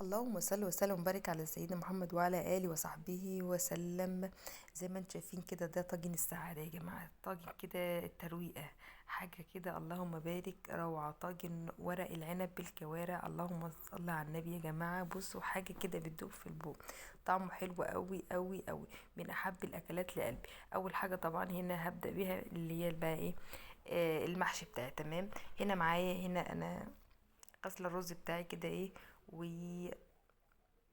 اللهم صل وسلم وبارك على سيدنا محمد وعلى آله وصحبه وسلم. زي ما انتم شايفين كده، ده طاجن السعادة يا جماعة. طاجن كده الترويقة، حاجة كده اللهم بارك، روعة. طاجن ورق العنب بالكوارع، اللهم صل على النبي يا جماعة. بصوا، حاجة كده بتدوب في البوق، طعمه حلو قوي قوي قوي، من أحب الأكلات لقلبي. أول حاجة طبعا هنا هبدأ بيها اللي هي بقى ايه، المحشي بتاعي. تمام. هنا معايا، هنا أنا غسله الرز بتاعي كده ايه،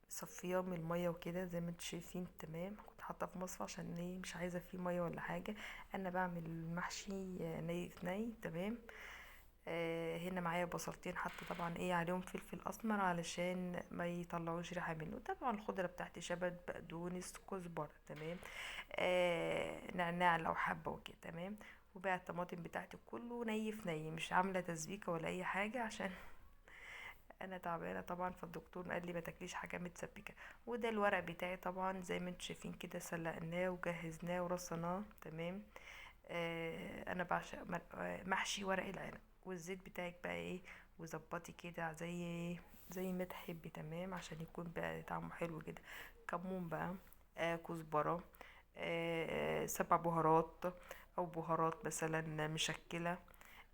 وصفياه من الميه وكده زي ما انتوا شايفين. تمام. كنت حاطاه في مصفى عشان ايه، مش عايزه فيه ميه ولا حاجه. انا بعمل المحشي ني في ني. تمام. هنا معايا بصلتين، حاطه طبعا ايه عليهم فلفل اسمر علشان ما يطلعوش ريحه منه. طبعا الخضره بتاعتي شبت، بقدونس، كزبره. تمام. نعناع لو حبه وكده. تمام. وبقى الطماطم بتاعتي كله ني في ني، مش عامله تسبيكه ولا اي حاجه عشان انا تعبانه طبعا. فالدكتور قال لي ما تاكليش حاجه متسبكه. وده الورق بتاعي طبعا زي ما انتم شايفين كده، سلقناه وجهزناه ورصناه. تمام. انا بعشق محشي ورق العنب. والزيت بتاعك بقى ايه، وظبطي كده زي ما تحبي. تمام. عشان يكون بقى طعمه حلو كده. كمون بقى، كزبره، 7 بهارات او بهارات مثلا مشكله،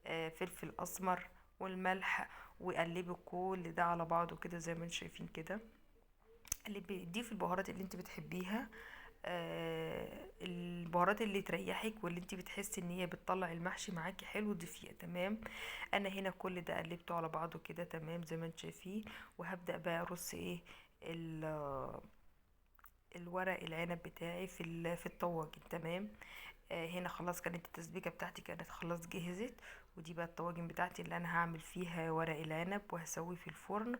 فلفل اسمر، والملح. وقلبي كل ده على بعضه كده زي ما انتم شايفين كده. قلبي، ضيفي البهارات اللي انت بتحبيها، البهارات اللي تريحك واللي انت بتحسي ان هي بتطلع المحشي معاكي حلو ضيفيها. تمام. انا هنا كل ده قلبته على بعضه كده. تمام زي ما انت شايفين. وهبدأ بقى ارص ايه، الورق العنب بتاعي في الطواجن. تمام. هنا خلاص كانت التسبيكه بتاعتي كانت خلاص جهزت. ودي بقى الطواجن بتاعتي اللي انا هعمل فيها ورق العنب وهسويه في الفرن.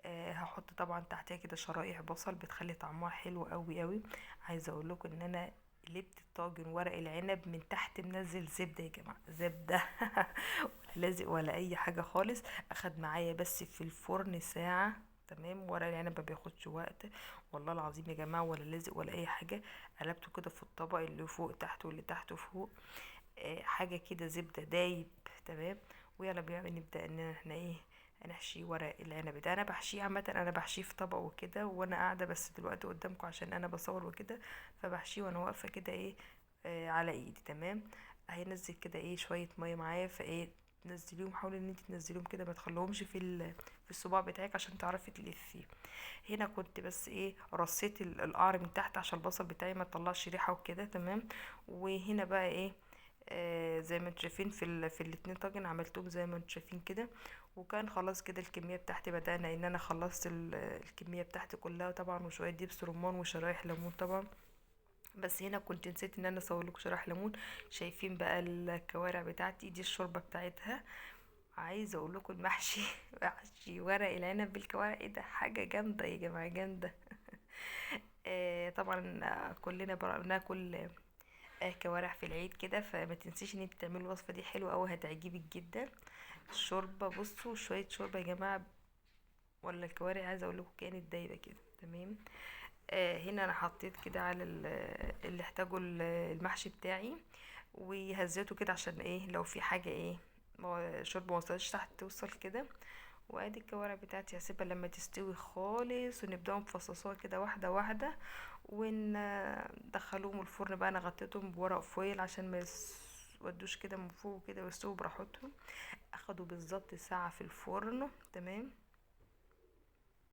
هحط طبعا تحتها كده شرايح بصل بتخلي طعمها حلو قوي قوي. عايزه اقول لكم ان انا قلبت الطاجن ورق العنب من تحت منزل زبده يا جماعه، زبده ولا لازق ولا اي حاجه خالص. اخد معايا بس في الفرن ساعه. تمام. ورق العنب ما بياخدش وقت والله العظيم يا جماعه، ولا لازق ولا اي حاجه. قلبته كده في الطبق اللي فوق تحت واللي تحته فوق. حاجه كده زبده دايب. تمام. ويلا بينا نبدا ان احنا ايه، هنحشي ورق العنب ده. انا بحشيه عامه، انا بحشيه في طبق وكده وانا قاعده بس دلوقتي قدامكم عشان انا بصور وكده. فبحشيه وانا واقفه كده ايه، على ايدي. تمام. هينزل كده ايه شويه ميه معايا، فايه تنزليهم، حاولي ان انت تنزليهم كده، ما تخليهمش في الصباع بتاعك عشان تعرفي تلفيه. هنا كنت بس ايه رصيت القعر من تحت عشان البصل بتاعي ما يطلعش ريحه وكده. تمام. وهنا بقى ايه، زي ما انتوا شايفين في الاتنين طاجن عملتهم زي ما انتوا شايفين كده. وكان خلاص كده الكميه بتاعتي، بدأنا ان انا خلصت الكميه بتاعتي كلها طبعا، وشويه دبس رمان وشرايح ليمون طبعا. بس هنا كنت نسيت ان انا اصور لكم شرايح ليمون. شايفين بقى الكوارع بتاعتي دي الشوربه بتاعتها. عايزه اقول لكم المحشي محشي ورق العنب بالكوارع، ايه ده، حاجه جامده يا جماعه، جامده. طبعا كلنا بناكل كوارع في العيد كده، فما تنسيش ان انت تعملي الوصفه دي، حلوه قوي هتعجبك جدا. الشوربه، بصوا شويه شوربه يا جماعه، ولا الكوارع عايزه اقول لكم كانت دايبه كده. تمام. هنا انا حطيت كده على اللي احتاجوا المحشي بتاعي، وهزيته كده عشان ايه لو في حاجه ايه، شوربه ما وصلتش تحت توصل كده. وادي الكوارع بتاعتي هسيبها لما تستوي خالص، ونبداهم نفصصوها كده واحده واحده، وندخلوهم الفرن بقى. انا غطيتهم بورق فويل عشان ما يودوش كده من فوق كده ويستووا براحتهم. اخدوا بالظبط ساعه في الفرن. تمام.